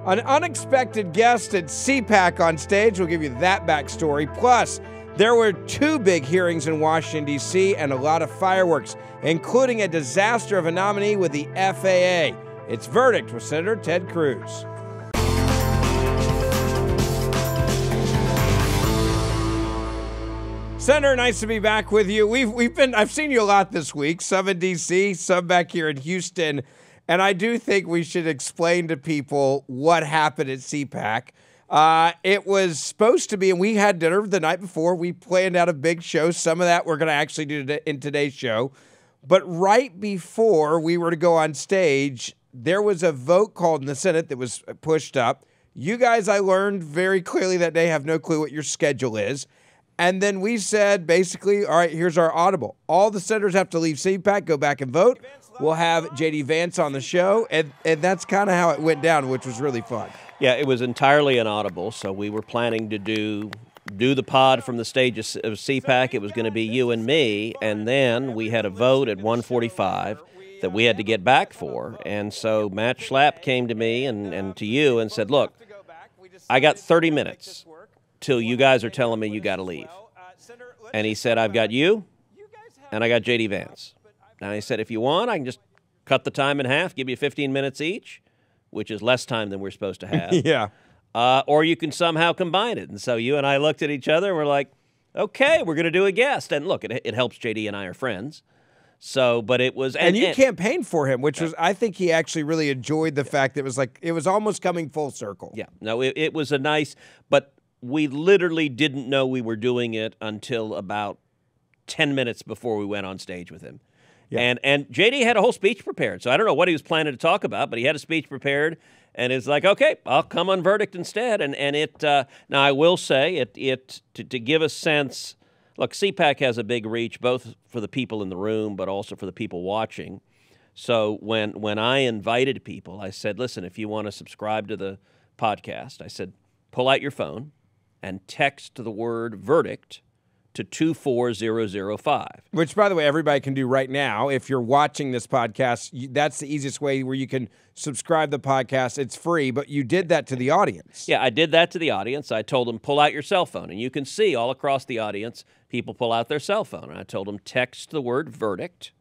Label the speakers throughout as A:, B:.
A: An unexpected guest at CPAC on stage. We'll give you that backstory. Plus, there were 2 big hearings in Washington, D.C., and a lot of fireworks, including a disaster of a nominee with the FAA. It's Verdict with Senator Ted Cruz. Senator, nice to be back with you. I've seen you a lot this week, some in D.C., some back here in Houston, and I do think we should explain to people what happened at CPAC. It was supposed to be, and we had dinner the night before. We planned out a big show. Some of that we're going to actually do in today's show. But right before we were to go on stage, there was a vote called in the Senate that was pushed up. You guys, I learned very clearly that day, have no clue what your schedule is. And then we said, basically, all right, here's our audible. All the senators have to leave CPAC, go back and vote. We'll have J.D. Vance on the show, and that's kind of how it went down, which was really fun.
B: Yeah, it was entirely inaudible, so we were planning to do the pod from the stage of CPAC. It was going to be you and me, and then we had a vote at 1:45 that we had to get back for. And so Matt Schlapp came to me and to you and said, look, I got 30 minutes till you guys are telling me you got to leave. And he said, I've got you, and I got J.D. Vance. And I said, if you want, I can just cut the time in half, give you 15 minutes each, which is less time than we're supposed to have.
A: Yeah.
B: Or you can somehow combine it. And so you and I looked at each other and we're like, okay, we're going to do a guest. And look, it helps J.D. and I are friends. So, but it was...
A: And you campaigned for him, which was, I think he actually really enjoyed the fact that it was almost coming full circle.
B: Yeah. No, it was a nice... But we literally didn't know we were doing it until about 10 minutes before we went on stage with him. Yeah. And J.D. had a whole speech prepared, so I don't know what he was planning to talk about, but he had a speech prepared, and it's like, okay, I'll come on Verdict instead. And it now I will say to give a sense, look, CPAC has a big reach both for the people in the room, but also for the people watching. So when I invited people, I said, listen, if you want to subscribe to the podcast, I said, pull out your phone and text the word Verdict to 24005.
A: Which, by the way, everybody can do right now. If you're watching this podcast, that's the easiest way where you can subscribe to the podcast. It's free, but you did that to the audience.
B: Yeah, I did that to the audience. I told them, pull out your cell phone. And you can see all across the audience, people pull out their cell phone. And I told them, text the word Verdict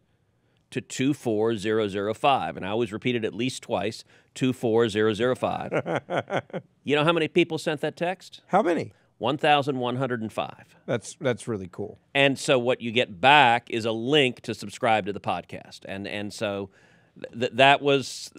B: to 24005. And I always repeat it at least twice, 24005. You know how many people sent that text?
A: How many?
B: 1,105.
A: That's really cool.
B: And so what you get back is a link to subscribe to the podcast. And so that was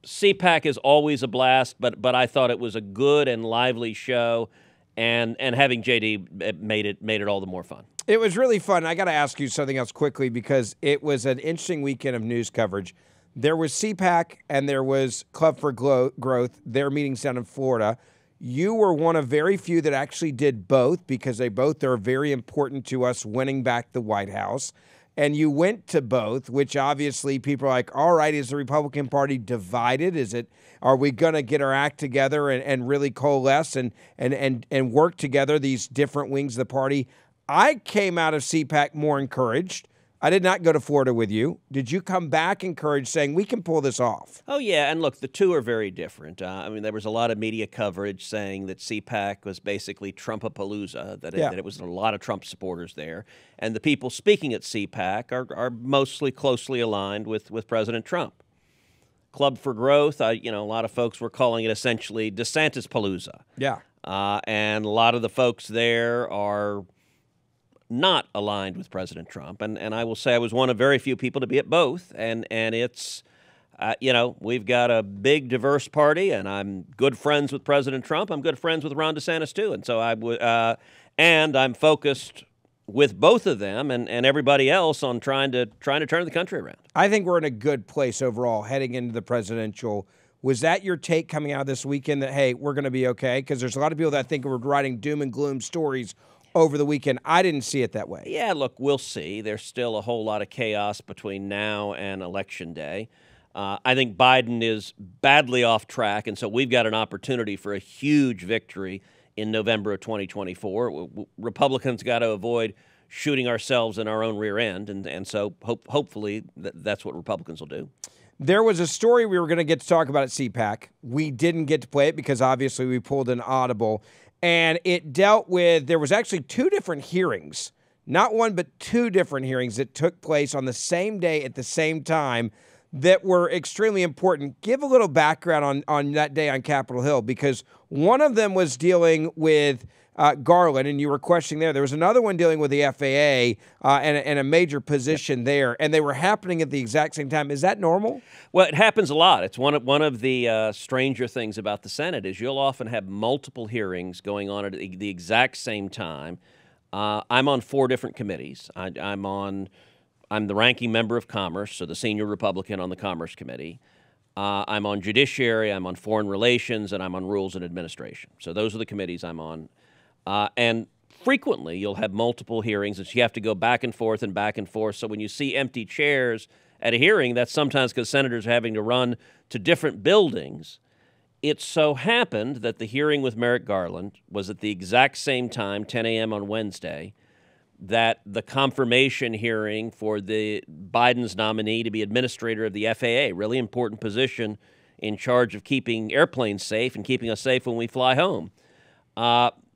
B: CPAC is always a blast, but I thought it was a good and lively show, and having JD made it all the more fun.
A: It was really fun. I got to ask you something else quickly because it was an interesting weekend of news coverage. There was CPAC and there was Club for Growth, their meetings down in Florida. You were one of very few that actually did both because they both are very important to us winning back the White House. And you went to both, which obviously people are like, all right, is the Republican Party divided? Are we going to get our act together and really coalesce and work together, these different wings of the party? I came out of CPAC more encouraged. I did not go to Florida with you. Did you come back encouraged saying we can pull this off?
B: Oh, yeah. And look, the two are very different. I mean, there was a lot of media coverage saying that CPAC was basically Trumpapalooza, that it was a lot of Trump supporters there. And the people speaking at CPAC are mostly closely aligned with President Trump. Club for Growth, a lot of folks were calling it essentially DeSantis-palooza.
A: Yeah.
B: And a lot of the folks there are not aligned with President Trump. And I will say I was one of very few people to be at both. And it's, we've got a big, diverse party, and I'm good friends with President Trump. I'm good friends with Ron DeSantis, too. And so and I'm focused with both of them and everybody else on trying to turn the country around.
A: I think we're in a good place overall heading into the presidential. Was that your take coming out this weekend that, hey, we're going to be okay? Because there's a lot of people that think we're writing doom and gloom stories over the weekend. I didn't see it that way.
B: Yeah, look, we'll see. There's still a whole lot of chaos between now and Election Day. I think Biden is badly off track, and so we've got an opportunity for a huge victory in November of 2024. Republicans got to avoid shooting ourselves in our own rear end, and so hopefully that's what Republicans will do.
A: There was a story we were going to get to talk about at CPAC. We didn't get to play it because obviously we pulled an audible. And it dealt with, there was actually two different hearings, not one, but two different hearings that took place on the same day at the same time that were extremely important. Give a little background on that day on Capitol Hill, because one of them was dealing with Garland, and you were questioning there. There was another one dealing with the FAA and a major position there, and they were happening at the exact same time. Is that normal?
B: Well, it happens a lot. It's one of the stranger things about the Senate is you'll often have multiple hearings going on at the exact same time. I'm on 4 different committees. I'm the ranking member of Commerce, so the senior Republican on the Commerce Committee. I'm on Judiciary, I'm on Foreign Relations, and I'm on Rules and Administration. So those are the committees I'm on. And frequently, you'll have multiple hearings, and you have to go back and forth and back and forth. So when you see empty chairs at a hearing, that's sometimes because senators are having to run to different buildings. It so happened that the hearing with Merrick Garland was at the exact same time, 10 a.m. on Wednesday, that the confirmation hearing for the Biden's nominee to be administrator of the FAA, really important position in charge of keeping airplanes safe and keeping us safe when we fly home.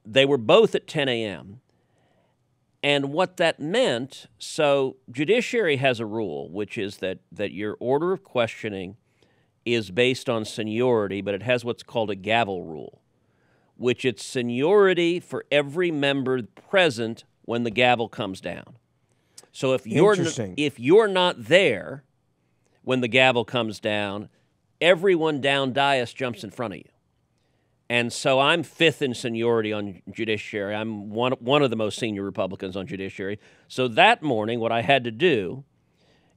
B: They were both at 10 a.m. And what that meant, so Judiciary has a rule, which is that your order of questioning is based on seniority, but it has what's called a gavel rule, which it's seniority for every member present when the gavel comes down. So if you're not there when the gavel comes down, everyone down dais jumps in front of you. And so I'm 5th in seniority on Judiciary. I'm one of the most senior Republicans on Judiciary. So that morning, what I had to do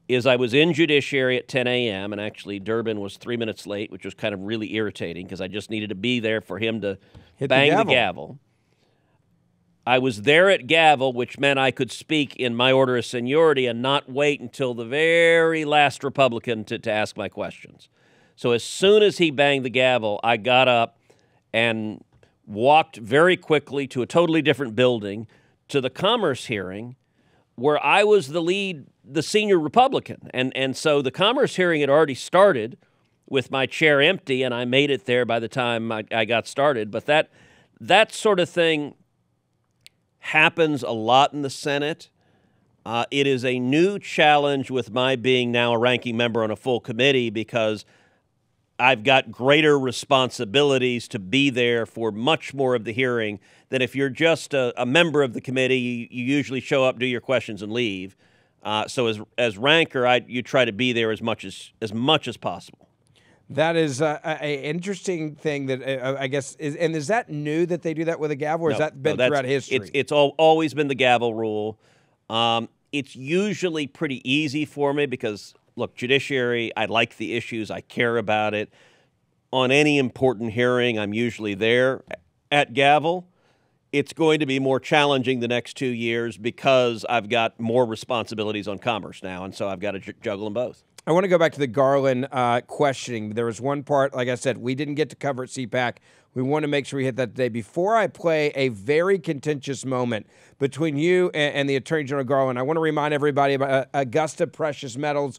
B: is I was in Judiciary at 10 a.m., and actually Durbin was 3 minutes late, which was kind of really irritating because I just needed to be there for him to bang the gavel. I was there at gavel, which meant I could speak in my order of seniority and not wait until the very last Republican to ask my questions. So as soon as he banged the gavel, I got up and walked very quickly to a totally different building to the Commerce hearing where I was the senior Republican. And so the Commerce hearing had already started with my chair empty, and I made it there by the time I got started. But that sort of thing happens a lot in the Senate. It is a new challenge with my being now a ranking member on a full committee because I've got greater responsibilities to be there for much more of the hearing than if you're just a member of the committee. You usually show up, do your questions, and leave. So as ranker, you try to be there as much as possible.
A: That is an interesting thing that I guess is, and is that new that they do that with a gavel, or has that been throughout history?
B: It's always been the gavel rule. It's usually pretty easy for me because, look, Judiciary, I like the issues. I care about it. On any important hearing, I'm usually there at gavel. It's going to be more challenging the next 2 years because I've got more responsibilities on Commerce now, and so I've got to juggle them both.
A: I want to go back to the Garland questioning. There was one part, like I said, we didn't get to cover at CPAC. We want to make sure we hit that today. Before I play a very contentious moment between you and the Attorney General Garland, I want to remind everybody about Augusta Precious Metals.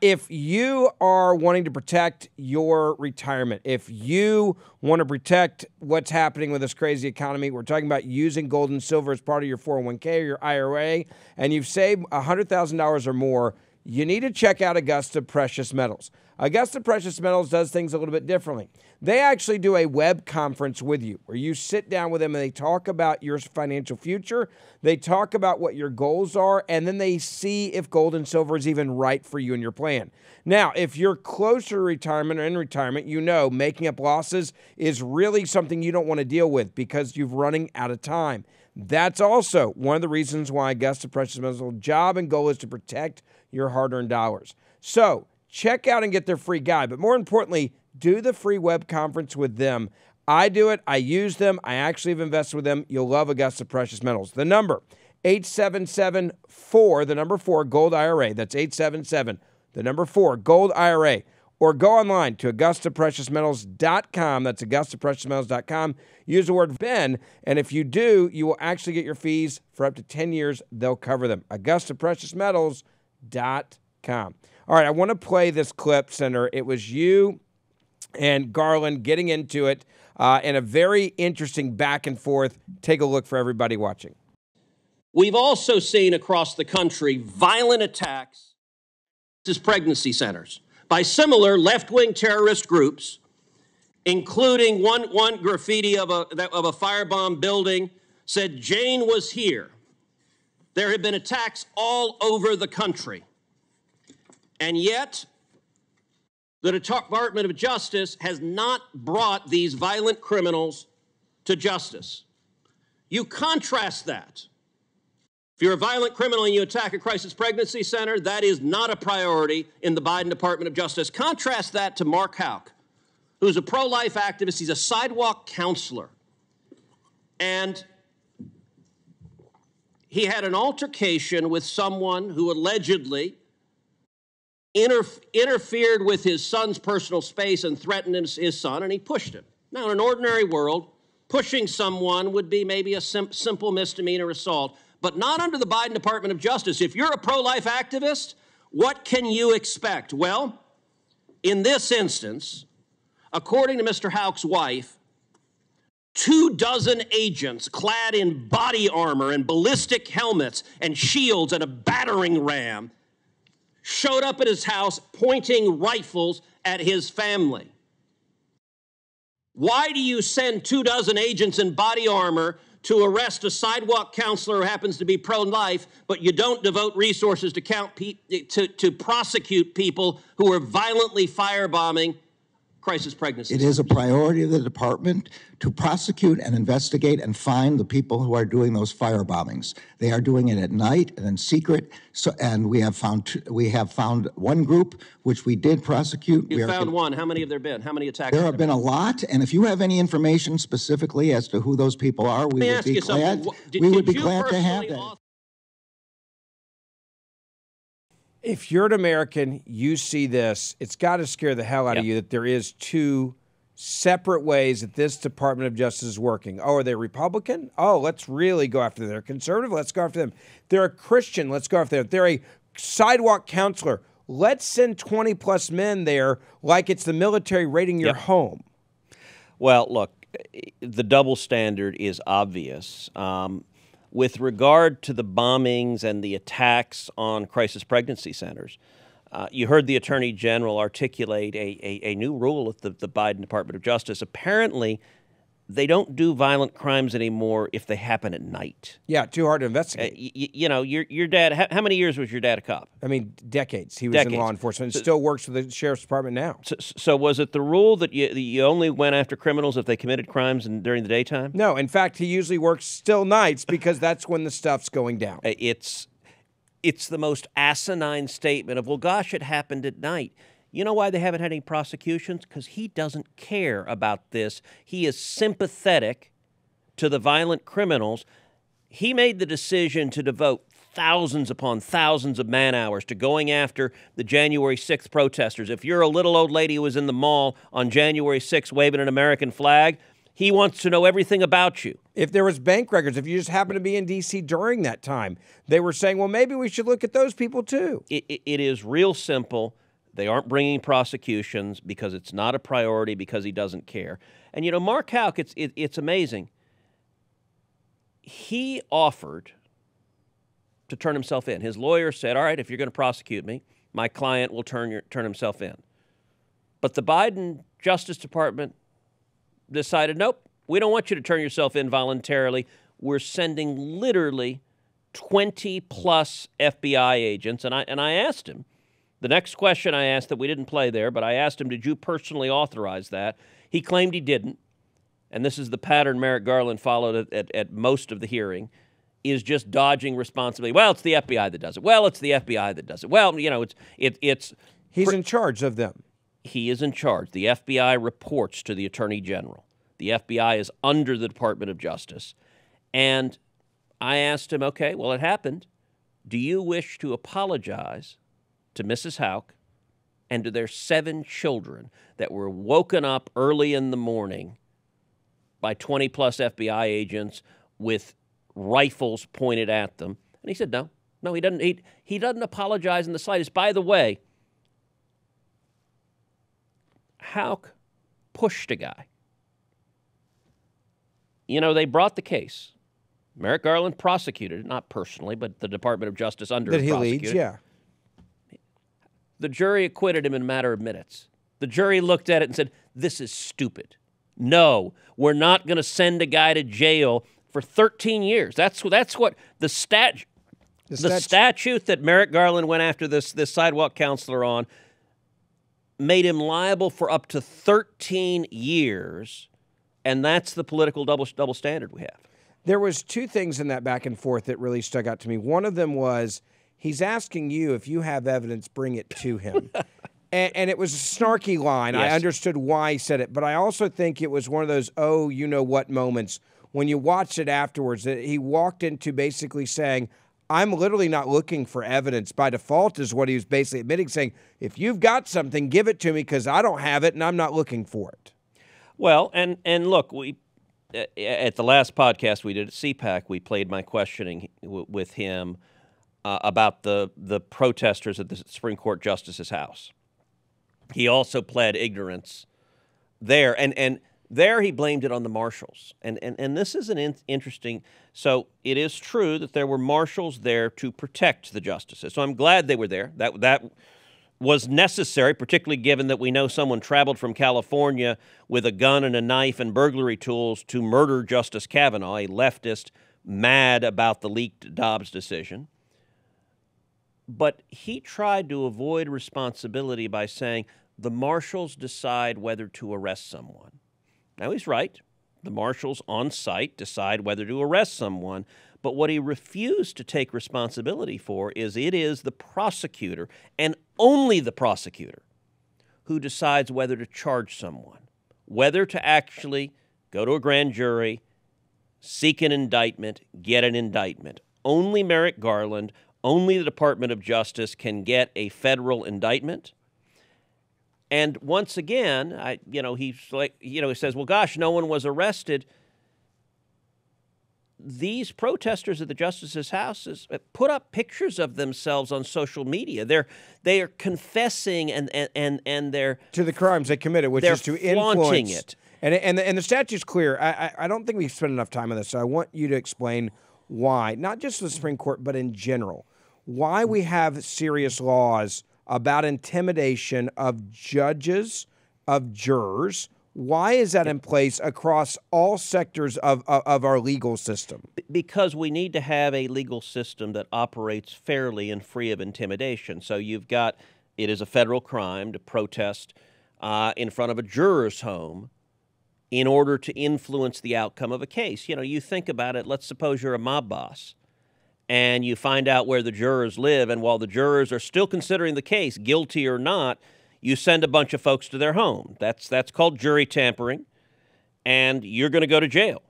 A: If you are wanting to protect your retirement, if you want to protect what's happening with this crazy economy, we're talking about using gold and silver as part of your 401k or your IRA, and you've saved $100,000 or more, you need to check out Augusta Precious Metals. Augusta Precious Metals does things a little bit differently. They actually do a web conference with you where you sit down with them and they talk about your financial future. They talk about what your goals are, and then they see if gold and silver is even right for you and your plan. Now, if you're closer to retirement or in retirement, you know making up losses is really something you don't want to deal with because you're running out of time. That's also one of the reasons why Augusta Precious Metals' job and goal is to protect your hard-earned dollars. So check out and get their free guide, but more importantly, do the free web conference with them. I do it. I use them. I actually have invested with them. You'll love Augusta Precious Metals. The number, 877-4, the number 4, Gold IRA. That's 877, the number 4, Gold IRA. Or go online to AugustaPreciousMetals.com. That's AugustaPreciousMetals.com. Use the word Ben, and if you do, you will actually get your fees for up to 10 years. They'll cover them. AugustaPreciousMetals.com. CrimeSpeak.com. All right, I want to play this clip, Senator. It was you and Garland getting into it in a very interesting back and forth. Take a look for everybody watching.
B: We've also seen across the country violent attacks to pregnancy centers by similar left-wing terrorist groups, including one graffiti of a firebomb building said, "Jane was here." There have been attacks all over the country. And yet, the Department of Justice has not brought these violent criminals to justice. You contrast that. If you're a violent criminal and you attack a crisis pregnancy center, that is not a priority in the Biden Department of Justice. Contrast that to Mark Houck, who's a pro-life activist. He's a sidewalk counselor. And he had an altercation with someone who allegedly interfered with his son's personal space and threatened his son, and he pushed him. Now, in an ordinary world, pushing someone would be maybe a simple misdemeanor assault, but not under the Biden Department of Justice. If you're a pro-life activist, what can you expect? Well, in this instance, according to Mr. Houck's wife, 24 agents clad in body armor and ballistic helmets and shields and a battering ram showed up at his house pointing rifles at his family. Why do you send 24 agents in body armor to arrest a sidewalk counselor who happens to be pro-life, but you don't devote resources to prosecute people who are violently firebombing crisis pregnancies?
C: It is a priority of the department to prosecute and investigate and find the people who are doing those firebombings. They are doing it at night and in secret. And we have found one group which we did prosecute.
B: You found one. How many have there been? How many attacks?
C: There have been a lot. And if you have any information specifically as to who those people are, we would be glad. We would be glad to have that.
A: If you're an American, you see this, it's got to scare the hell out of you that there is two separate ways that this Department of Justice is working. Oh, are they Republican? Oh, let's really go after them. They're conservative? Let's go after them. They're a Christian? Let's go after them. They're a sidewalk counselor. Let's send 20-plus men there like it's the military raiding your home.
B: Well, look, the double standard is obvious. With regard to the bombings and the attacks on crisis pregnancy centers, you heard the Attorney General articulate a new rule at the Biden Department of Justice. Apparently, they don't do violent crimes anymore if they happen at night.
A: Yeah, too hard to investigate.
B: You know, your dad, how many years was your dad a cop?
A: I mean, decades. He was in law enforcement and still works for the Sheriff's Department now.
B: So was it the rule that you only went after criminals if they committed crimes during the daytime?
A: No. In fact, he usually works still nights because that's when the stuff's going down.
B: It's the most asinine statement of, well, gosh, it happened at night. You know why they haven't had any prosecutions? Because he doesn't care about this. He is sympathetic to the violent criminals. He made the decision to devote thousands upon thousands of man-hours to going after the January 6th protesters. If you're a little old lady who was in the mall on January 6th waving an American flag, he wants to know everything about you.
A: If there was bank records, if you just happened to be in D.C. during that time, they were saying, well, maybe we should look at those people too.
B: It is real simple. They aren't bringing prosecutions because it's not a priority, because he doesn't care. And, you know, Mark Houck, it's amazing. He offered to turn himself in. His lawyer said, all right, if you're going to prosecute me, my client will turn himself in. But the Biden Justice Department decided, nope, we don't want you to turn yourself in voluntarily. We're sending literally 20-plus FBI agents. And I asked him, the next question I asked that we didn't play there, but I asked him, did you personally authorize that? He claimed he didn't. And this is the pattern Merrick Garland followed at most of the hearing, is just dodging responsibility. Well, it's the FBI that does it. Well, it's the FBI that does it. Well, you know,
A: He's in charge of them.
B: He is in charge. The FBI reports to the Attorney General. The FBI is under the Department of Justice. And I asked him, okay, well, it happened. Do you wish to apologize to Mrs. Houck and to their 7 children that were woken up early in the morning by 20-plus FBI agents with rifles pointed at them? And he said, no. No, he doesn't. He doesn't apologize in the slightest. By the way, Houck pushed a guy. You know, they brought the case. Merrick Garland prosecuted it, not personally, but the Department of Justice under
A: That
B: him
A: he
B: prosecuted.
A: leads, yeah.
B: The jury acquitted him in a matter of minutes. The jury looked at it and said, this is stupid. No, we're not going to send a guy to jail for 13 years. That's what the statute that Merrick Garland went after this sidewalk counselor on made him liable for up to 13 years, and that's the political double standard we have.
A: There was two things in that back and forth that really stuck out to me. One of them was he's asking you, if you have evidence, bring it to him. And it was a snarky line.
B: Yes.
A: I understood why he said it. But I also think it was one of those, oh, you know what moments. When you watched it afterwards, that he walked into basically saying, I'm literally not looking for evidence. By default is what he was basically admitting, saying, if you've got something, give it to me because I don't have it and I'm not looking for it.
B: Well, and look, we at the last podcast we did at CPAC, we played my questioning with him about the protesters at the Supreme Court Justice's house. He also pled ignorance there, and there he blamed it on the marshals. And this is an interesting. So it is true that there were marshals there to protect the justices. So I'm glad they were there. That was necessary, particularly given that we know someone traveled from California with a gun and a knife and burglary tools to murder Justice Kavanaugh, a leftist mad about the leaked Dobbs decision. But he tried to avoid responsibility by saying the marshals decide whether to arrest someone. Now, he's right. The marshals on site decide whether to arrest someone. But what he refused to take responsibility for is it is the prosecutor, and only the prosecutor, who decides whether to charge someone, whether to actually go to a grand jury, seek an indictment, get an indictment. Only Merrick Garland, only the Department of Justice can get a federal indictment. And once again, he says, well, gosh, no one was arrested. These protesters at the justices' houses put up pictures of themselves on social media. They are confessing and they're
A: to the crimes they committed, which is to
B: flaunting
A: influence
B: it.
A: And the statute's clear. I don't think we've spent enough time on this, so I want you to explain why, not just the Supreme Court, but in general, why we have serious laws about intimidation of judges, of jurors. Why is that in place across all sectors of our legal system?
B: Because we need to have a legal system that operates fairly and free of intimidation. So you've got, it is a federal crime to protest in front of a juror's home in order to influence the outcome of a case. You know, you think about it, let's suppose you're a mob boss and you find out where the jurors live, and while the jurors are still considering the case, guilty or not, you send a bunch of folks to their home. That's called jury tampering, and you're going to go to jail,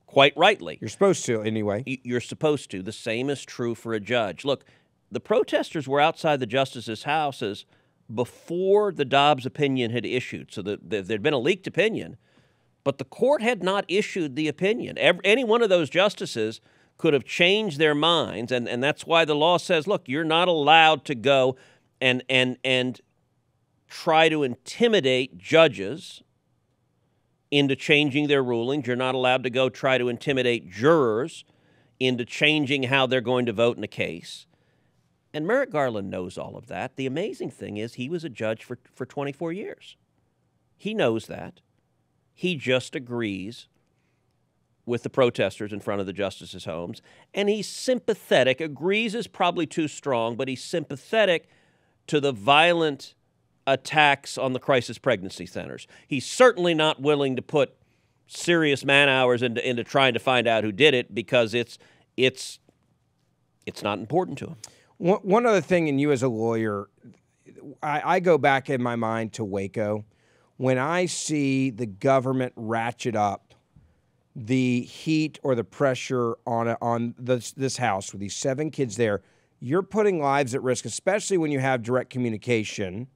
B: quite rightly.
A: You're supposed to, anyway.
B: You're supposed to. The same is true for a judge. Look, the protesters were outside the justices' houses before the Dobbs opinion had issued, so there'd been a leaked opinion, but the court had not issued the opinion. Any one of those justices could have changed their minds, and that's why the law says, look, you're not allowed to go and try to intimidate judges into changing their rulings. You're not allowed to go try to intimidate jurors into changing how they're going to vote in a case. And Merrick Garland knows all of that. The amazing thing is he was a judge for 24 years. He knows that. He just agrees with the protesters in front of the justices' homes, and he's sympathetic. Agrees is probably too strong, but he's sympathetic to the violent attacks on the crisis pregnancy centers. He's certainly not willing to put serious man hours into trying to find out who did it because it's not important to him.
A: One other thing, and you as a lawyer, I go back in my mind to Waco. When I see the government ratchet up the heat or the pressure on this house with these 7 kids there, you're putting lives at risk, especially when you have direct communication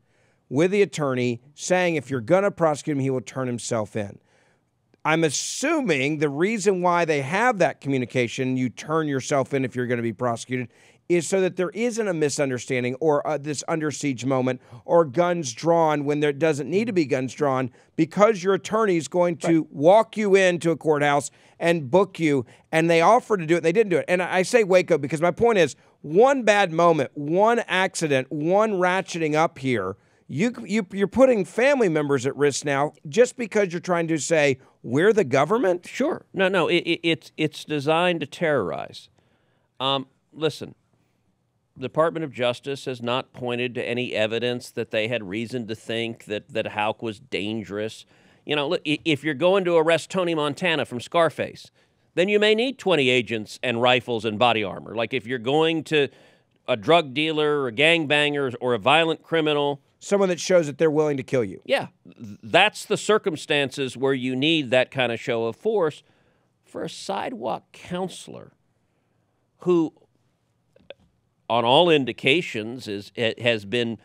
A: with the attorney saying if you're going to prosecute him, he will turn himself in. I'm assuming the reason why they have that communication, you turn yourself in if you're going to be prosecuted, is so that there isn't a misunderstanding or this under siege moment or guns drawn when there doesn't need to be guns drawn, because your attorney is going to walk you into a courthouse and book you, and they offered to do it. They didn't do it. And I say Waco because my point is, one bad moment, one accident, one ratcheting up here, you're putting family members at risk now just because you're trying to say, we're the government?
B: Sure. No, it's designed to terrorize. Listen, the Department of Justice has not pointed to any evidence that they had reason to think that Houck was dangerous. You know, look, if you're going to arrest Tony Montana from Scarface, then you may need 20 agents and rifles and body armor. Like if you're going to a drug dealer or a gangbanger or a violent criminal,
A: someone that shows that they're willing to kill you.
B: Yeah, that's the circumstances where you need that kind of show of force. For a sidewalk counselor who, on all indications, has been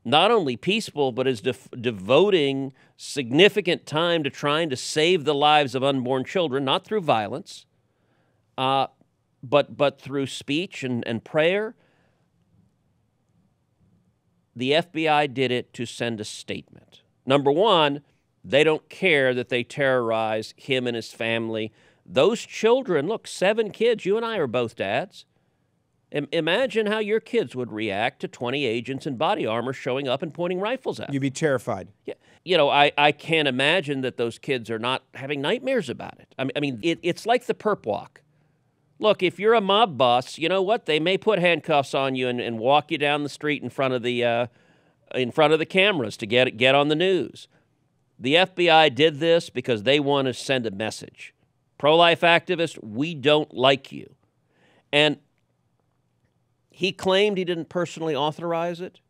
B: not only peaceful, but is devoting significant time to trying to save the lives of unborn children, not through violence, but through speech and prayer. The FBI did it to send a statement. Number one, they don't care that they terrorize him and his family. Those children, look, 7 kids, you and I are both dads. Imagine how your kids would react to 20 agents in body armor showing up and pointing rifles at them.
A: You'd be terrified.
B: Yeah. You know, I can't imagine that those kids are not having nightmares about it. I mean, it's like the perp walk. Look, if you're a mob boss, you know what? They may put handcuffs on you and walk you down the street in front of the cameras to get on the news. The FBI did this because they want to send a message. Pro-life activists, we don't like you. And he claimed he didn't personally authorize it.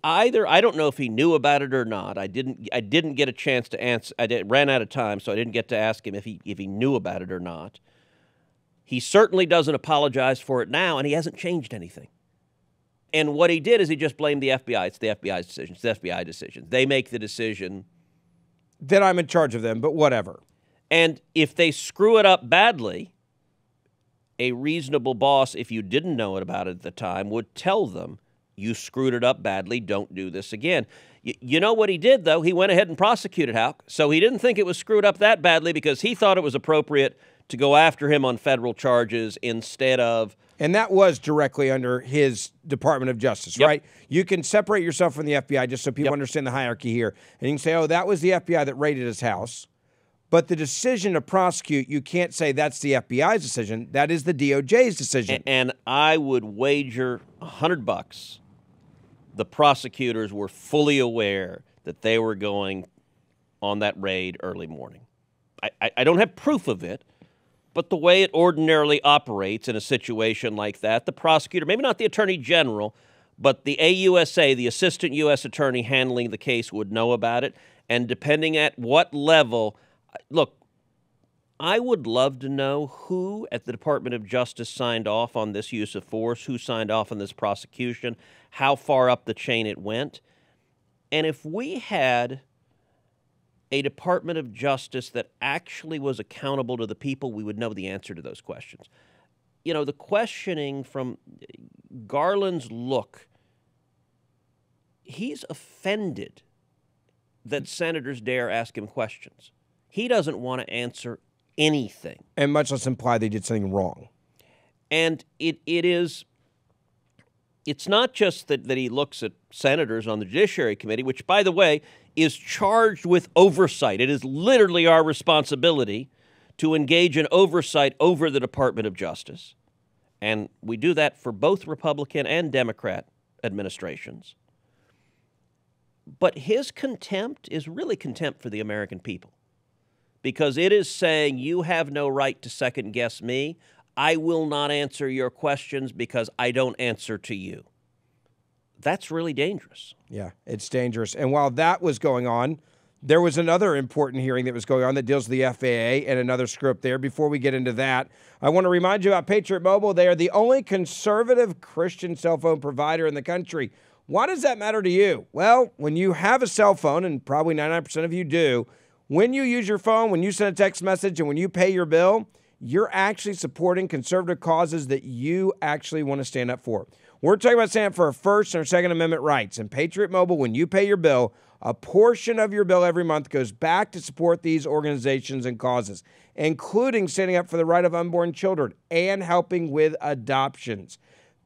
B: I don't know if he knew about it or not. I didn't get a chance to answer. Ran out of time, so I didn't get to ask him if he knew about it or not. He certainly doesn't apologize for it now, and he hasn't changed anything. And what he did is he just blamed the FBI. It's the FBI's decision. It's the FBI decision. They make the decision.
A: Then I'm in charge of them, but whatever.
B: And if they screw it up badly, a reasonable boss, if you didn't know about it at the time, would tell them, you screwed it up badly, don't do this again. You know what he did, though? He went ahead and prosecuted Houck. So he didn't think it was screwed up that badly because he thought it was appropriate to go after him on federal charges instead of...
A: And that was directly under his Department of Justice, right? You can separate yourself from the FBI just so people understand the hierarchy here. And you can say, oh, that was the FBI that raided his house. But the decision to prosecute, you can't say that's the FBI's decision. That is the DOJ's decision.
B: And I would wager $100 the prosecutors were fully aware that they were going on that raid early morning. I don't have proof of it, but the way it ordinarily operates in a situation like that, the prosecutor, maybe not the attorney general, but the AUSA, the assistant U.S. attorney handling the case, would know about it. And depending at what level, look, I would love to know who at the Department of Justice signed off on this use of force, who signed off on this prosecution, how far up the chain it went. And if we had a Department of Justice that actually was accountable to the people, we would know the answer to those questions. You know, the questioning from Garland's look, he's offended that senators dare ask him questions. He doesn't want to answer anything.
A: And much less imply they did something wrong.
B: And it's not just that he looks at senators on the Judiciary Committee, which, by the way, is charged with oversight. It is literally our responsibility to engage in oversight over the Department of Justice. And we do that for both Republican and Democrat administrations. But his contempt is really contempt for the American people, because it is saying you have no right to second-guess me. I will not answer your questions because I don't answer to you. That's really dangerous.
A: Yeah, it's dangerous. And while that was going on, there was another important hearing that was going on that deals with the FAA and another script there. Before we get into that, I want to remind you about Patriot Mobile. They are the only conservative Christian cell phone provider in the country. Why does that matter to you? Well, when you have a cell phone, and probably 99% of you do, when you use your phone, when you send a text message, and when you pay your bill, you're actually supporting conservative causes that you actually want to stand up for. We're talking about standing up for our First and our Second Amendment rights. And Patriot Mobile, when you pay your bill, a portion of your bill every month goes back to support these organizations and causes, including standing up for the right of unborn children and helping with adoptions.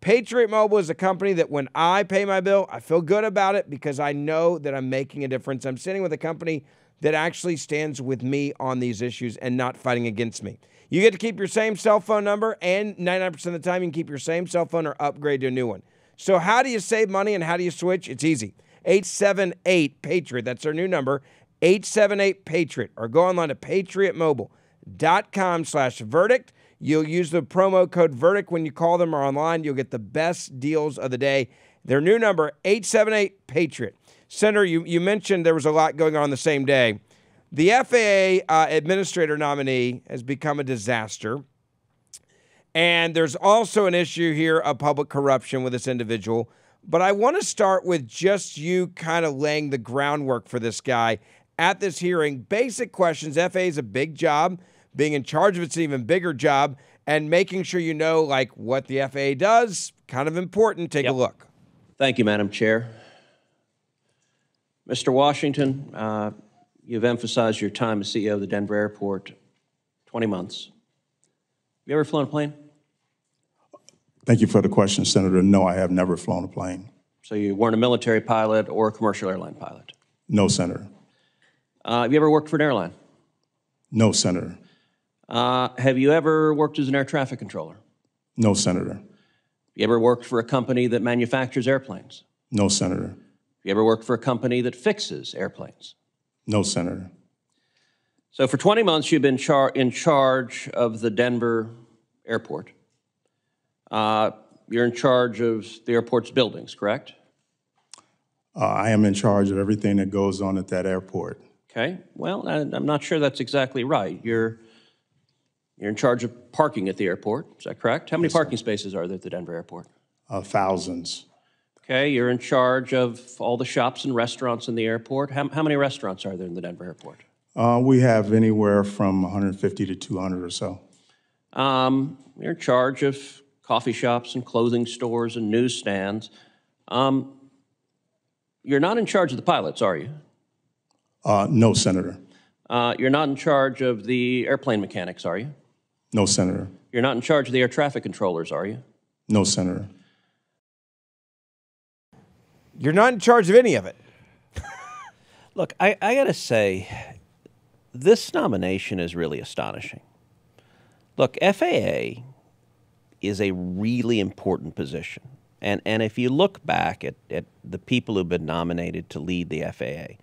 A: Patriot Mobile is a company that when I pay my bill, I feel good about it because I know that I'm making a difference. I'm sitting with a company that actually stands with me on these issues and not fighting against me. You get to keep your same cell phone number, and 99% of the time you can keep your same cell phone or upgrade to a new one. So how do you save money and how do you switch? It's easy. 878-PATRIOT. That's our new number, 878-PATRIOT. Or go online to patriotmobile.com/verdict. You'll use the promo code VERDICT when you call them or online. You'll get the best deals of the day. Their new number, 878-PATRIOT. Senator, you mentioned there was a lot going on the same day. The FAA administrator nominee has become a disaster. And there's also an issue here of public corruption with this individual. But I want to start with just you kind of laying the groundwork for this guy at this hearing. Basic questions. FAA is a big job. Being in charge of it's an even bigger job. And making sure you know, like, what the FAA does, kind of important. Take a look.
B: Thank you, Madam Chair. Mr. Washington, you've emphasized your time as CEO of the Denver Airport, 20 months. Have you ever flown a plane?
D: Thank you for the question, Senator. No, I have never flown a plane.
B: So you weren't a military pilot or a commercial airline pilot?
D: No, Senator.
B: Have you ever worked for an airline?
D: No, Senator.
B: Have you ever worked as an air traffic controller?
D: No, Senator.
B: You ever worked for a company that manufactures airplanes?
D: No, Senator.
B: You ever worked for a company that fixes airplanes?
D: No, Senator.
B: So for 20 months, you've been in charge of the Denver airport. You're in charge of the airport's buildings, correct?
D: I am in charge of everything that goes on at that airport.
B: Okay. Well, I'm not sure that's exactly right. You're in charge of parking at the airport. Is that correct? How many parking spaces are there at the Denver airport?
D: Thousands.
B: Okay. You're in charge of all the shops and restaurants in the airport. How many restaurants are there in the Denver airport?
D: We have anywhere from 150 to 200 or so.
B: You're in charge of coffee shops and clothing stores and newsstands. You're not in charge of the pilots, are you?
D: No, Senator.
B: You're not in charge of the airplane mechanics, are you?
D: No, Senator.
B: You're not in charge of the air traffic controllers, are you?
D: No, Senator.
A: You're not in charge of any of it.
B: Look, I got to say, this nomination is really astonishing. Look, FAA is a really important position. And if you look back at the people who've been nominated to lead the FAA,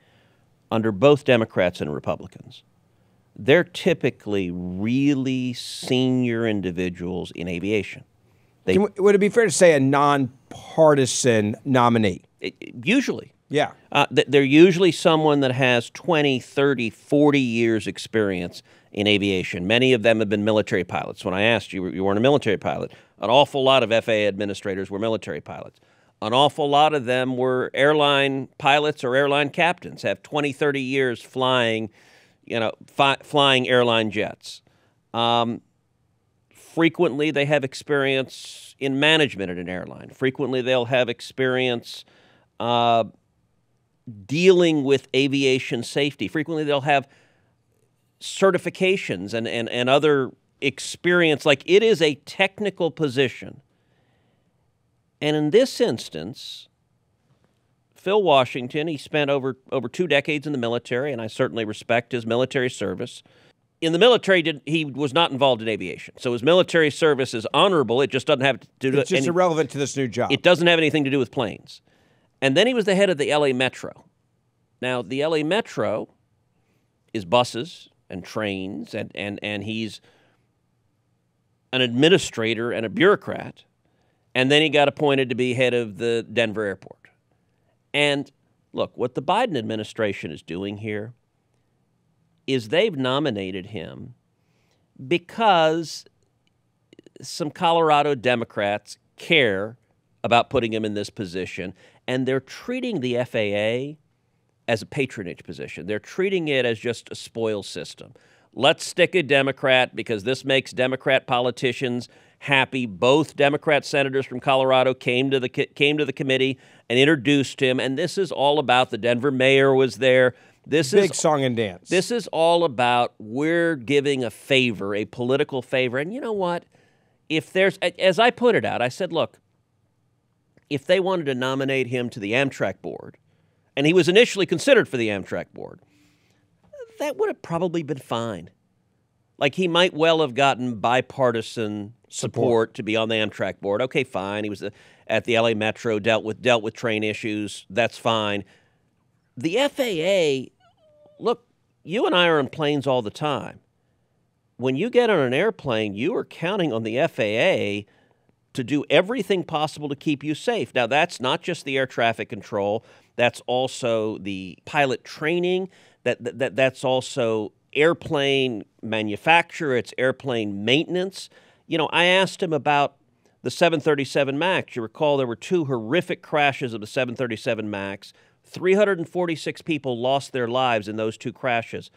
B: under both Democrats and Republicans, they're typically really senior individuals in aviation.
A: Would it be fair to say a nonpartisan nominee?
B: Usually.
A: Yeah.
B: They're usually someone that has 20, 30, 40 years experience in aviation. Many of them have been military pilots. When I asked you, you weren't a military pilot. An awful lot of FAA administrators were military pilots. An awful lot of them were airline pilots or airline captains, have 20, 30 years flying, flying airline jets. Frequently, they have experience in management at an airline. Frequently, they'll have experience dealing with aviation safety. Frequently, they'll have certifications and other experience. Like, it is a technical position. And in this instance, Phil Washington, he spent over 2 decades in the military, and I certainly respect his military service. In the military, he was not involved in aviation. So his military service is honorable. It just doesn't have to do
A: It's just irrelevant to this new job.
B: It doesn't have anything to do with planes. And then he was the head of the LA Metro. Now, the LA Metro is buses and trains, and he's an administrator and a bureaucrat. And then he got appointed to be head of the Denver airport. And look, what the Biden administration is doing here is they've nominated him because some Colorado Democrats care about putting him in this position, and they're treating the FAA as a patronage position. They're treating it as just a spoil system. let's stick a Democrat because this makes Democrat politicians happy. Both Democrat senators from Colorado came to the committee and introduced him, and this is all about the Denver mayor was there. This
A: Big
B: is
A: song and dance.
B: This is all about we're giving a favor, a political favor. And you know what? If there's, as I put it out, I said, look, if they wanted to nominate him to the Amtrak board, and he was initially considered for the Amtrak board, that would have probably been fine. Like, he might well have gotten bipartisan support to be on the Amtrak board. Okay, fine. He was at the LA Metro, dealt with train issues. That's fine. The FAA, look, you and I are on planes all the time. When you get on an airplane, you are counting on the FAA to do everything possible to keep you safe. Now, that's not just the air traffic control. That's also the pilot training. That's also airplane manufacture. It's airplane maintenance. You know, I asked him about the 737 MAX. You recall there were 2 horrific crashes of the 737 MAX. 346 people lost their lives in those 2 crashes.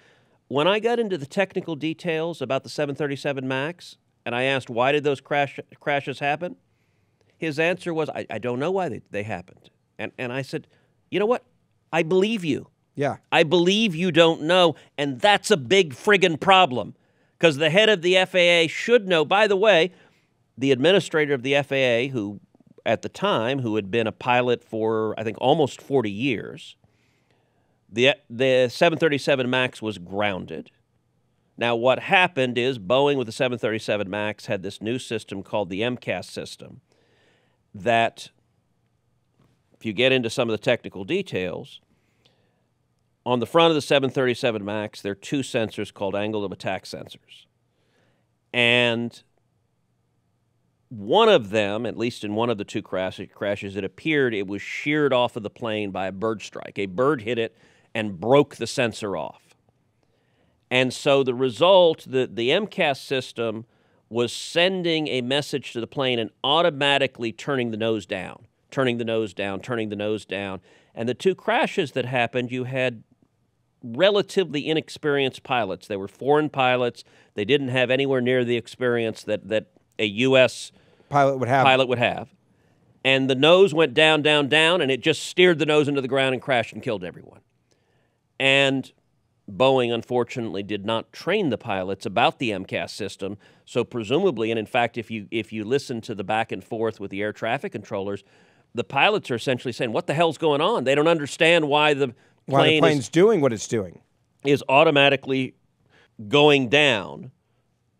B: When I got into the technical details about the 737 MAX, and I asked, why did those crashes happen? His answer was, I don't know why they happened. And I said, you know what? I believe you.
A: Yeah.
B: I believe you don't know, and that's a big friggin' problem, because the head of the FAA should know. By the way, the administrator of the FAA, who at the time, who had been a pilot for, I think, almost 40 years, the 737 MAX was grounded. Now, what happened is Boeing with the 737 MAX had this new system called the MCAS system that, if you get into some of the technical details, on the front of the 737 MAX, there are 2 sensors called angle of attack sensors. And one of them, at least in one of the 2 crashes, it appeared it was sheared off of the plane by a bird strike. A bird hit it and broke the sensor off. And so the result, the MCAS system was sending a message to the plane and automatically turning the nose down, turning the nose down, turning the nose down. And the 2 crashes that happened, you had relatively inexperienced pilots. They were foreign pilots. They didn't have anywhere near the experience that a U.S.
A: pilot would have.
B: And the nose went down, down, down, and it just steered the nose into the ground and crashed and killed everyone. And Boeing, unfortunately, did not train the pilots about the MCAS system. So presumably, and in fact, if you listen to the back and forth with the air traffic controllers, the pilots are essentially saying, what the hell's going on? They don't understand why the
A: plane's doing what it's doing.
B: Is automatically going down.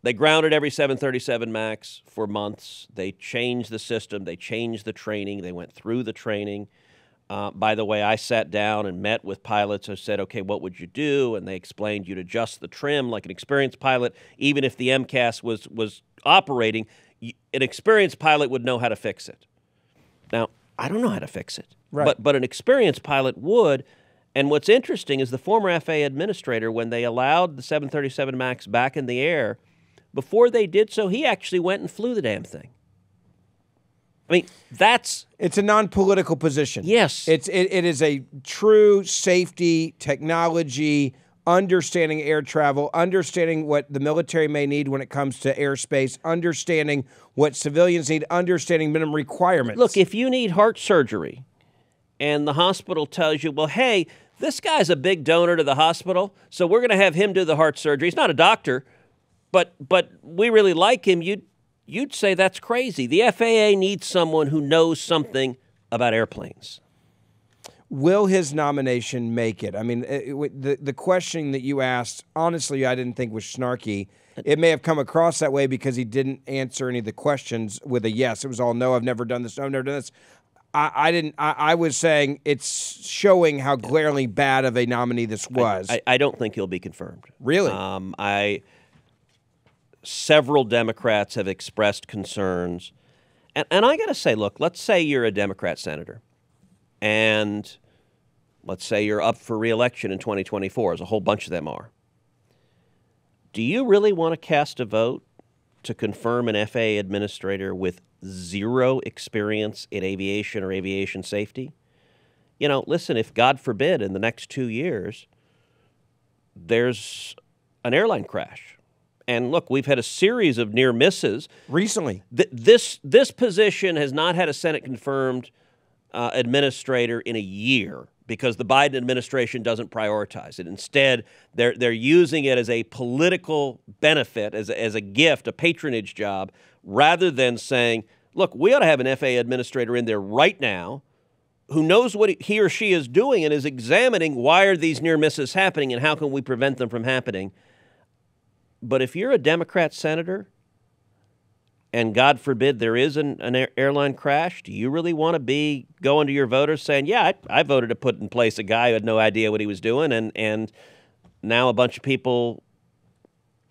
B: They grounded every 737 MAX for months. They changed the system. They changed the training. They went through the training. By the way, I sat down and met with pilots. I said, okay, what would you do? And they explained you'd adjust the trim like an experienced pilot. Even if the MCAS was operating, an experienced pilot would know how to fix it. Now, I don't know how to fix it,
A: right.
B: but an experienced pilot would. And what's interesting is the former FAA administrator, when they allowed the 737 MAX back in the air, before they did so, he actually went and flew the damn thing. I mean, it's
A: a non-political position.
B: Yes.
A: It is a true safety, technology, understanding air travel, understanding what the military may need when it comes to airspace, understanding what civilians need, understanding minimum requirements.
B: Look, if you need heart surgery and the hospital tells you, well, hey, this guy's a big donor to the hospital, so we're going to have him do the heart surgery. He's not a doctor, but we really like him. You'd say that's crazy. The FAA needs someone who knows something about airplanes.
A: Will his nomination make it? I mean, the question that you asked, honestly, I didn't think was snarky. It may have come across that way because he didn't answer any of the questions with a yes. It was all, no, I've never done this, no, I've never done this. I was saying it's showing how glaringly bad of a nominee this was.
B: I don't think he'll be confirmed.
A: Really?
B: Several Democrats have expressed concerns. And I got to say, look, let's say you're a Democrat senator, and let's say you're up for re-election in 2024, as a whole bunch of them are. Do you really want to cast a vote to confirm an FAA administrator with zero experience in aviation or aviation safety? You know, listen, if God forbid in the next 2 years there's an airline crash. And look, we've had a series of near misses.
A: Recently.
B: This position has not had a Senate-confirmed administrator in a year because the Biden administration doesn't prioritize it. Instead, they're using it as a political benefit, as a gift, a patronage job, rather than saying, look, we ought to have an FAA administrator in there right now who knows what he or she is doing and is examining why are these near misses happening and how can we prevent them from happening. But if you're a Democrat senator, and God forbid there is an airline crash, do you really want to be going to your voters saying, yeah, I voted to put in place a guy who had no idea what he was doing, and now a bunch of people,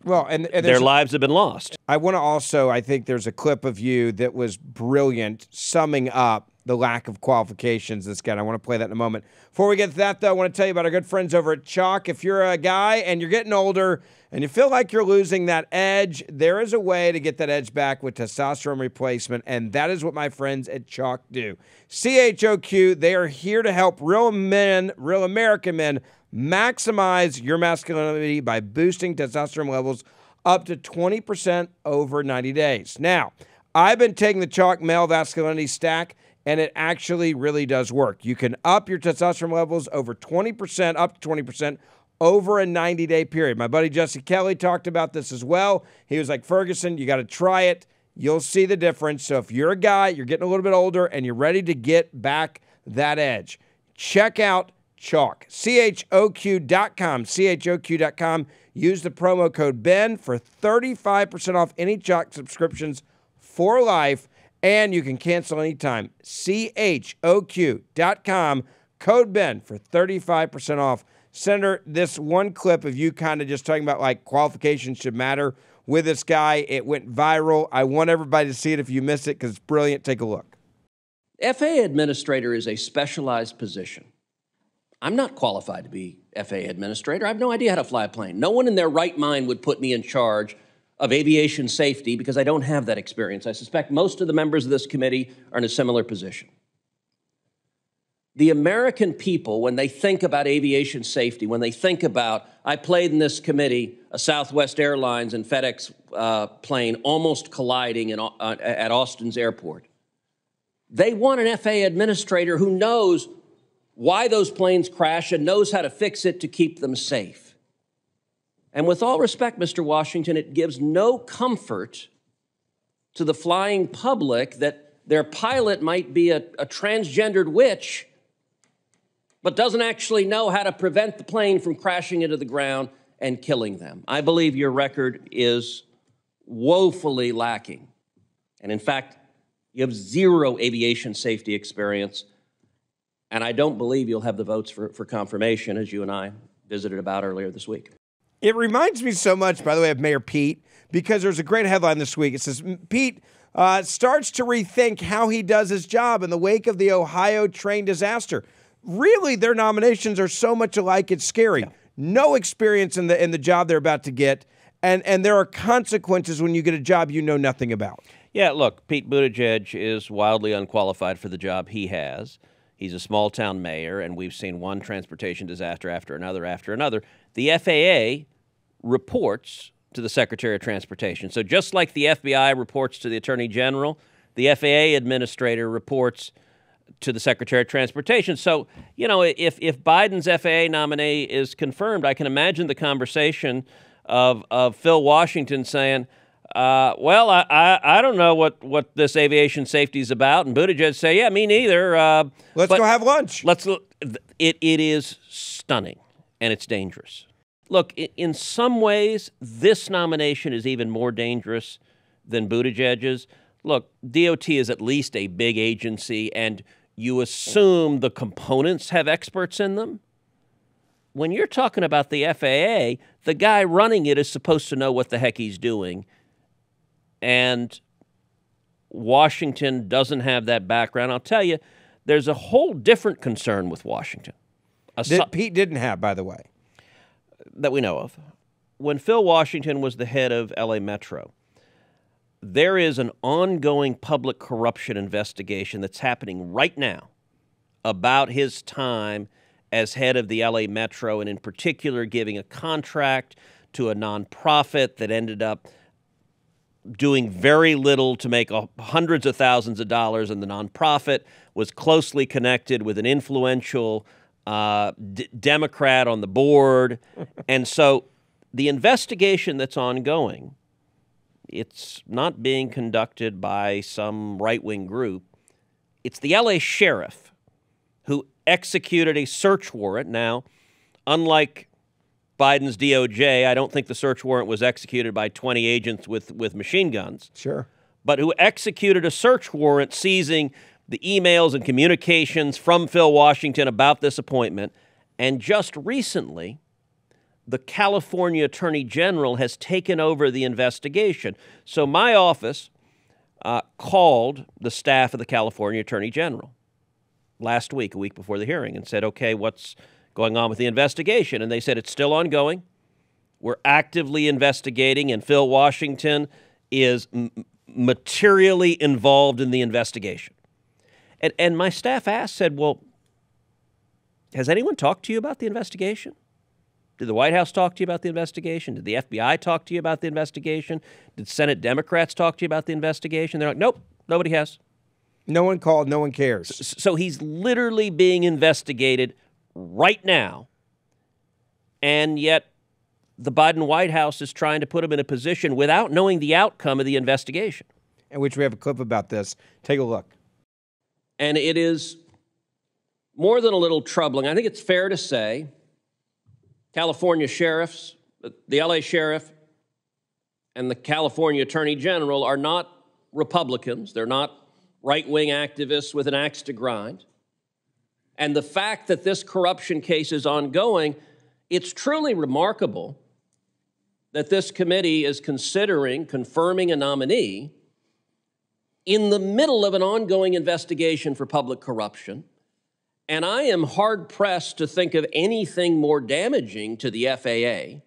A: well, and
B: their lives have been lost.
A: I want to also, I think there's a clip of you that was brilliant summing up the lack of qualifications this guy. I want to play that in a moment. Before we get to that, though, I want to tell you about our good friends over at Chalk. If you're a guy and you're getting older and you feel like you're losing that edge, there is a way to get that edge back with testosterone replacement, and that is what my friends at Chalk do. CHOQ, they are here to help real men, real American men, maximize your masculinity by boosting testosterone levels up to 20% over 90 days. Now, I've been taking the Chalk Male Masculinity Stack, and it actually really does work. You can up your testosterone levels over 20%, up to 20%, over a 90-day period. My buddy Jesse Kelly talked about this as well. He was like, Ferguson, you got to try it. You'll see the difference. So if you're a guy, you're getting a little bit older, and you're ready to get back that edge, check out Chalk, CHOQ.com, CHOQ.com. Use the promo code BEN for 35% off any Chalk subscriptions for life, and you can cancel anytime. CHOQ.com, code BEN for 35% off. Senator, this one clip of you kind of just talking about like qualifications should matter with this guy, it went viral. I want everybody to see it if you missed it because it's brilliant. Take a look.
E: FAA administrator is a specialized position. I'm not qualified to be FAA administrator. I have no idea how to fly a plane. No one in their right mind would put me in charge of aviation safety because I don't have that experience. I suspect most of the members of this committee are in a similar position. The American people, when they think about aviation safety, when they think about, I played in this committee, a Southwest Airlines and FedEx plane almost colliding at Austin's airport. They want an FAA administrator who knows why those planes crash and knows how to fix it to keep them safe. And with all respect, Mr. Washington, it gives no comfort to the flying public that their pilot might be a transgendered witch, but doesn't actually know how to prevent the plane from crashing into the ground and killing them. I believe your record is woefully lacking. And in fact, you have zero aviation safety experience. And I don't believe you'll have the votes for confirmation, as you and I visited about earlier this week.
A: It reminds me so much, by the way, of Mayor Pete, because there's a great headline this week. It says, Pete starts to rethink how he does his job in the wake of the Ohio train disaster. Really, their nominations are so much alike, it's scary. Yeah. No experience in the job they're about to get, and there are consequences when you get a job you know nothing about.
B: Yeah, look, Pete Buttigieg is wildly unqualified for the job he has. He's a small-town mayor, and we've seen one transportation disaster after another after another. The FAA reports to the Secretary of Transportation. So just like the FBI reports to the Attorney General, the FAA administrator reports to the Secretary of Transportation. So, you know, if Biden's FAA nominee is confirmed, I can imagine the conversation of Phil Washington saying, well, I don't know what this aviation safety is about. And Buttigieg say, yeah, me neither.
A: Let's go have lunch.
B: It is stunning, and it's dangerous. Look, in some ways, this nomination is even more dangerous than Buttigieg's. Look, DOT is at least a big agency, and you assume the components have experts in them. When you're talking about the FAA, the guy running it is supposed to know what the heck he's doing. And Washington doesn't have that background. I'll tell you, there's a whole different concern with Washington.
A: That Pete didn't have, by the way.
B: That we know of. When Phil Washington was the head of LA Metro, there is an ongoing public corruption investigation that's happening right now about his time as head of the LA Metro, and in particular giving a contract to a nonprofit that ended up doing very little to make hundreds of thousands of dollars, and the nonprofit was closely connected with an influential Democrat on the board. And so the investigation that's ongoing, it's not being conducted by some right-wing group. It's the LA sheriff who executed a search warrant. Now, unlike Biden's DOJ, I don't think the search warrant was executed by 20 agents with machine guns.
A: Sure.
B: But who executed a search warrant seizing the emails and communications from Phil Washington about this appointment. And just recently, the California Attorney General has taken over the investigation. So my office called the staff of the California Attorney General last week, a week before the hearing, and said, okay, what's going on with the investigation? And they said, it's still ongoing. We're actively investigating, and Phil Washington is materially involved in the investigation. And my staff said, well, has anyone talked to you about the investigation? Did the White House talk to you about the investigation? Did the FBI talk to you about the investigation? Did Senate Democrats talk to you about the investigation? They're like, nope, nobody has.
A: No one called, no one cares.
B: So he's literally being investigated right now, and yet the Biden White House is trying to put him in a position without knowing the outcome of the investigation.
A: In which we have a clip about this. Take a look.
E: And it is more than a little troubling. I think it's fair to say California sheriffs, the LA sheriff, and the California Attorney General are not Republicans. They're not right-wing activists with an axe to grind. And the fact that this corruption case is ongoing, it's truly remarkable that this committee is considering confirming a nominee in the middle of an ongoing investigation for public corruption. And I am hard-pressed to think of anything more damaging to the FAA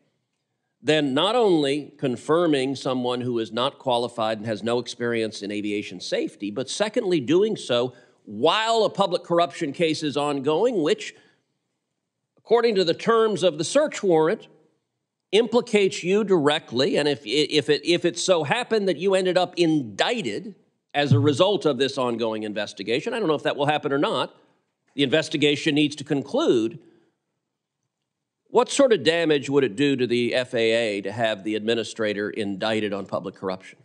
E: than not only confirming someone who is not qualified and has no experience in aviation safety, but secondly, doing so while a public corruption case is ongoing, which, according to the terms of the search warrant, implicates you directly. And if it so happened that you ended up indicted as a result of this ongoing investigation, I don't know if that will happen or not, the investigation needs to conclude. What sort of damage would it do to the FAA to have the administrator indicted on public corruption?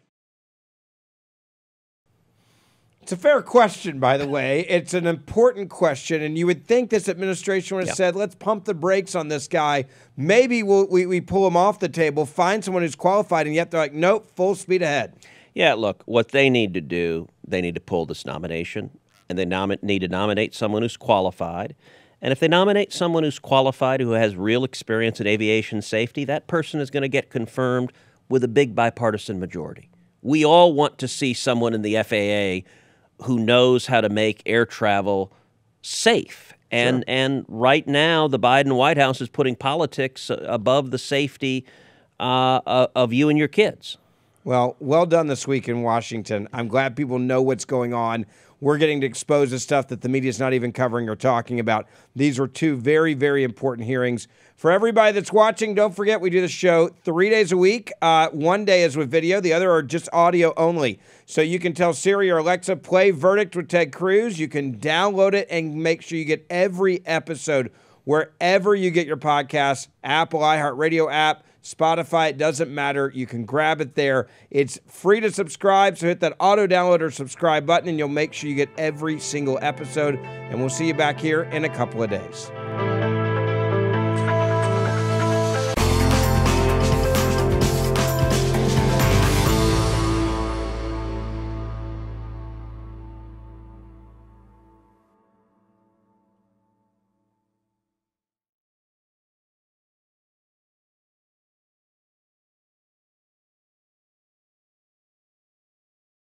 A: It's a fair question, by the way. It's an important question, and you would think this administration would have said, let's pump the brakes on this guy. Maybe we pull him off the table, find someone who's qualified, and yet they're like, nope, full speed ahead.
B: Yeah, look, what they need to do, they need to pull this nomination, and they need to nominate someone who's qualified. And if they nominate someone who's qualified, who has real experience in aviation safety, that person is going to get confirmed with a big bipartisan majority. We all want to see someone in the FAA who knows how to make air travel safe. And right now, the Biden White House is putting politics above the safety of you and your kids.
A: Well done this week in Washington. I'm glad people know what's going on. We're getting to expose the stuff that the media is not even covering or talking about. These were two very, very important hearings. For everybody that's watching, don't forget we do the show 3 days a week. 1 day is with video. The other are just audio only. So you can tell Siri or Alexa, play Verdict with Ted Cruz. You can download it and make sure you get every episode wherever you get your podcasts, Apple, iHeartRadio app, Spotify, it doesn't matter. You can grab it there. It's free to subscribe, so hit that auto download or subscribe button, and you'll make sure you get every single episode. And we'll see you back here in a couple of days.